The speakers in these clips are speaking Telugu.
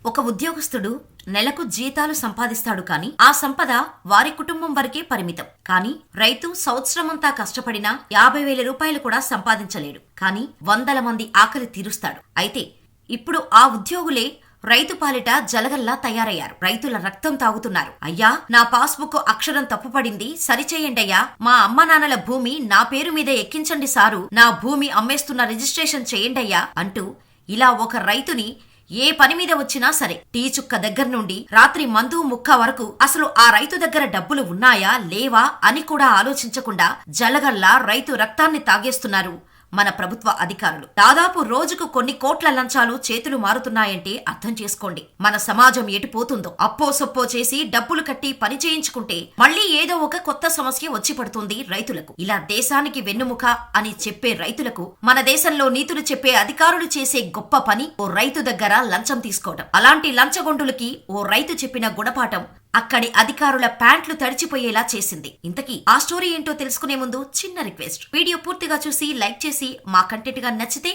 ఒక ఉద్యోగస్తుడు నెలకు జీతాలు సంపాదిస్తాడు కానీ ఆ సంపద వారి కుటుంబం వరకే పరిమితం. కానీ రైతు సంవత్సరమంతా కష్టపడినా 50,000 రూపాయలు కూడా సంపాదించలేడు. కానీ వందల మంది ఆకలి తీరుస్తాడు. అయితే ఇప్పుడు ఆ ఉద్యోగులే రైతు పాలిట జలగల్లా తయారయ్యారు. రైతుల రక్తం తాగుతున్నారు. అయ్యా, నా పాస్బుక్ అక్షరం తప్పుపడింది, సరిచేయండయ్యా. మా అమ్మ నాన్నల భూమి నా పేరు మీద ఎక్కించండి సారు, నా భూమి అమ్మేస్తున్న రిజిస్ట్రేషన్ చేయండయ్యా అంటూ ఇలా ఒక రైతుని ఏ పని మీద వచ్చినా సరే, టీ చుక్క దగ్గర నుండి రాత్రి మందు ముక్క వరకు అసలు ఆ రైతు దగ్గర డబ్బులు ఉన్నాయా లేవా అని కూడా ఆలోచించకుండా జలగల్లా రైతు రక్తాన్ని తాగేస్తున్నారు మన ప్రభుత్వ అధికారులు. దాదాపు రోజుకు కొన్ని కోట్ల లంచాలు చేతులు మారుతున్నాయంటే అర్థం చేసుకోండి మన సమాజం ఎటు పోతుందో. అప్పో సొప్పో చేసి డబ్బులు కట్టి పని చేయించుకుంటే మళ్లీ ఏదో ఒక కొత్త సమస్య వచ్చి పడుతుంది రైతులకు. ఇలా దేశానికి వెన్నుముక అని చెప్పే రైతులకు మన దేశంలో నీతులు చెప్పే అధికారులు చేసే గొప్ప పని ఓ రైతు దగ్గర లంచం తీసుకోవడం. అలాంటి లంచగొండులకి ఓ రైతు చెప్పిన గుణపాఠం అక్కడి అధికారుల ప్యాంట్లు తడిచిపోయేలా చేసింది. ఇంతకీ ఆ స్టోరీ ఏంటో తెలుసుకునే ముందు చిన్న రిక్వెస్ట్, వీడియో పూర్తిగా చూసి లైక్ చేసి మా కంటెంట్ గా నచ్చితే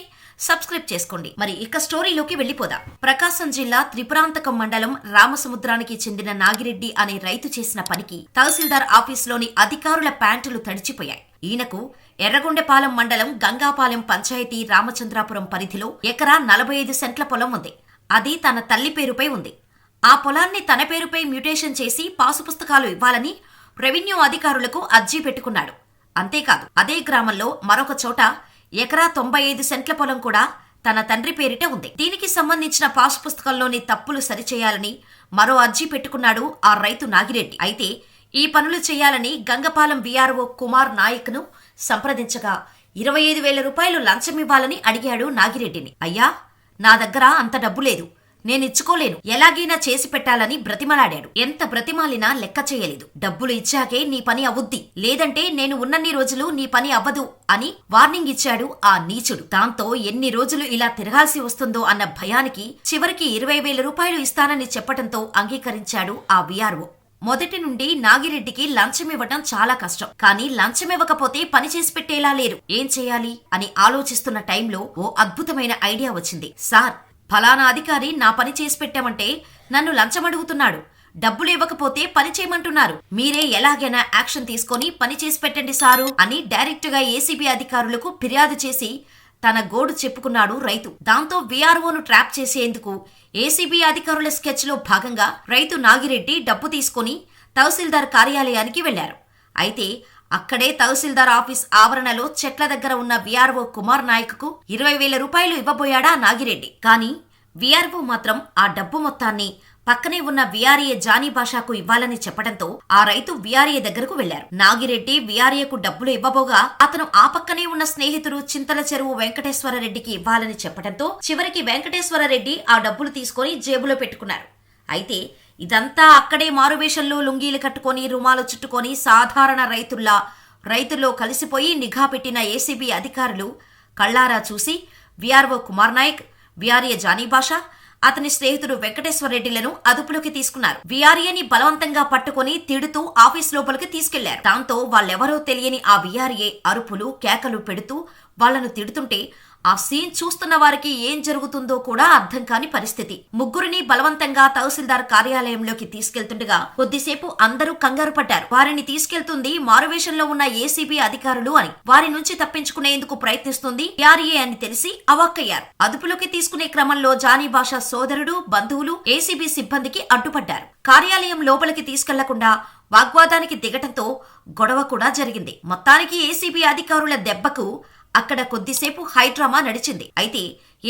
సబ్స్క్రైబ్ చేసుకోండి. మరి ఇక స్టోరీలోకి వెళ్లిపోదాం. ప్రకాశం జిల్లా త్రిపురాంతకం మండలం రామసముద్రానికి చెందిన నాగిరెడ్డి అనే రైతు చేసిన పనికి తహసీల్దార్ ఆఫీసులోని అధికారుల ప్యాంటులు తడిచిపోయాయి. ఈయనకు ఎర్రగొండెపాలెం మండలం గంగాపాలెం పంచాయతీ రామచంద్రాపురం పరిధిలో ఎకరా 45 సెంట్ల పొలం ఉంది. అది తన తల్లి పేరుపై ఉంది. ఆ పొలాన్ని తన పేరుపై మ్యూటేషన్ చేసి పాసు పుస్తకాలు ఇవ్వాలని రెవెన్యూ అధికారులకు అర్జీ పెట్టుకున్నాడు. అంతేకాదు అదే గ్రామంలో మరొక చోట ఎకరా 95 సెంట్ల పొలం కూడా తన తండ్రి పేరిట ఉంది. దీనికి సంబంధించిన పాసు పుస్తకంలోని తప్పులు సరిచేయాలని మరో అర్జీ పెట్టుకున్నాడు ఆ రైతు నాగిరెడ్డి. అయితే ఈ పనులు చేయాలని గంగపాలెం వీఆర్ఓ కుమార్ నాయక్ ను సంప్రదించగా 25,000 రూపాయలు లంచమివ్వాలని అడిగాడు నాగిరెడ్డిని. అయ్యా, నా దగ్గర అంత డబ్బు లేదు, నేనిచ్చుకోలేను, ఎలాగైనా చేసి పెట్టాలని బ్రతిమలాడాడు. ఎంత బ్రతిమాలినా లెక్క చేయలేదు. డబ్బులు ఇచ్చాకే నీ పని అవుద్ది, లేదంటే నేను ఉన్నన్ని రోజులు నీ పని అవ్వదు అని వార్నింగ్ ఇచ్చాడు ఆ నీచుడు. దాంతో ఎన్ని రోజులు ఇలా తిరగాల్సి వస్తుందో అన్న భయానికి చివరికి 20,000 రూపాయలు ఇస్తానని చెప్పటంతో అంగీకరించాడు ఆ వీఆర్ఓ. మొదటి నుండి నాగిరెడ్డికి లంచమివ్వటం చాలా కష్టం. కానీ లంచమివ్వకపోతే పని చేసి పెట్టేలా లేరు. ఏం చేయాలి అని ఆలోచిస్తున్న టైంలో ఓ అద్భుతమైన ఐడియా వచ్చింది. సార్, ఫలానా అధికారి నా పని చేసి పెట్టామంటే నన్ను లంచమడుగుతున్నాడు, డబ్బులు ఇవ్వకపోతే పని చేయమంటున్నారు, మీరే ఎలాగైనా యాక్షన్ తీసుకొని పని చేసి పెట్టండి సారు అని డైరెక్ట్ గా ఏసీబీ అధికారులకు ఫిర్యాదు చేసి తన గోడు చెప్పుకున్నాడు రైతు. దాంతో వీఆర్ఓను ట్రాప్ చేసేందుకు ఏసీబీ అధికారుల స్కెచ్ లో భాగంగా రైతు నాగిరెడ్డి డబ్బు తీసుకుని తహసీల్దార్ కార్యాలయానికి వెళ్లారు. అయితే అక్కడే తహసీల్దార్ ఆఫీస్ ఆవరణలో చెట్ల దగ్గర ఉన్న వీఆర్ఓ కుమార్ నాయక్ కు 20,000 రూపాయలు ఇవ్వబోయాడా నాగిరెడ్డి. కానీ వీఆర్ఓ మాత్రం ఆ డబ్బు మొత్తాన్ని పక్కనే ఉన్న వీఆర్ఏ జానీ భాషాకు ఇవ్వాలని చెప్పడంతో ఆ రైతు వీఆర్ఏ దగ్గరకు వెళ్లారు. నాగిరెడ్డి వీఆర్ఏకు డబ్బులు ఇవ్వబోగా అతను ఆ పక్కనే ఉన్న స్నేహితుడు చింతల చెరువు వెంకటేశ్వరరెడ్డికి ఇవ్వాలని చెప్పడంతో చివరికి వెంకటేశ్వరరెడ్డి ఆ డబ్బులు తీసుకుని జేబులో పెట్టుకున్నారు. అయితే ఇదంతా అక్కడే మారువేషంలో లుంగీలు కట్టుకొని రుమాలు చుట్టుకొని సాధారణ రైతుల్లో కలిసిపోయి నిఘా పెట్టిన ఏసీబీ అధికారులు కళ్లారా చూసి వీఆర్ఓ కుమార్ నాయక్, వీఆర్ఏ జానీ భాషా, అతని స్నేహితుడు వెంకటేశ్వరరెడ్డిలను అదుపులోకి తీసుకున్నారు. వీఆర్ఏని బలవంతంగా పట్టుకుని తిడుతూ ఆఫీస్ లోపలికి తీసుకెళ్లారు. దాంతో వాళ్ళెవరో తెలియని ఆ వీఆర్ఏ అరుపులు కేకలు పెడుతూ వాళ్లను తిడుతుంటే ఆ సీన్ చూస్తున్న వారికి ఏం జరుగుతుందో కూడా అర్థం కాని పరిస్థితి. ముగ్గురిని బలవంతంగా తహసీల్దార్ కార్యాలయంలోకి తీసుకెళ్తుండగా కొద్దిసేపు అందరూ కంగారు పడ్డారు. వారిని తీసుకెళ్తుంది మారువేషంలో ఉన్న ఏసీబీ అధికారులు అని. వారి నుంచి తప్పించుకునేందుకు ప్రయత్నిస్తుంది వీఆర్ఏ అని తెలిసి అవాక్కయ్యారు. అదుపులోకి తీసుకునే క్రమంలో జానీ భాషా సోదరుడు, బంధువులు ఏసీబీ సిబ్బందికి అడ్డుపడ్డారు. కార్యాలయం లోపలికి తీసుకెళ్లకుండా వాగ్వాదానికి దిగటంతో గొడవ కూడా జరిగింది. మొత్తానికి ఏసీబీ అధికారుల దెబ్బకు అక్కడ కొద్దిసేపు హైడ్రామా నడిచింది. అయితే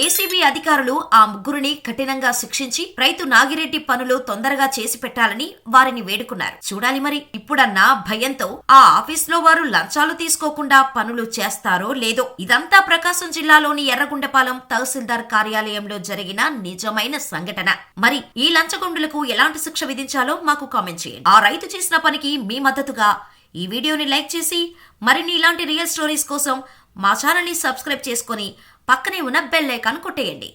ఏసీబీ అధికారులు ఆ ముగ్గురిని కఠినంగా శిక్షించి రైతు నాగిరెడ్డి పనులు తొందరగా చేసి పెట్టాలని వారిని వేడుకున్నారు. చూడాలి మరి ఇప్పుడన్నా భయంతో ఆ ఆఫీస్లో వారు లంచాలు తీసుకోకుండా పనులు చేస్తారో లేదో. ఇదంతా ప్రకాశం జిల్లాలోని ఎర్రగొండెపాలెం తహసీల్దార్ కార్యాలయంలో జరిగిన నిజమైన సంఘటన. మరి ఈ లంచగొండులకు ఎలాంటి శిక్ష విధించాలో మాకు కామెంట్ చేయండి. ఆ రైతు చేసిన పనికి మీ మద్దతుగా ఈ వీడియోని లైక్ చేసి మరిన్ని ఇలాంటి రియల్ స్టోరీస్ కోసం మా ఛానల్ ని సబ్స్క్రైబ్ చేసుకుని పక్కనే ఉన్న బెల్ ఐకాన్ కొట్టేయండి.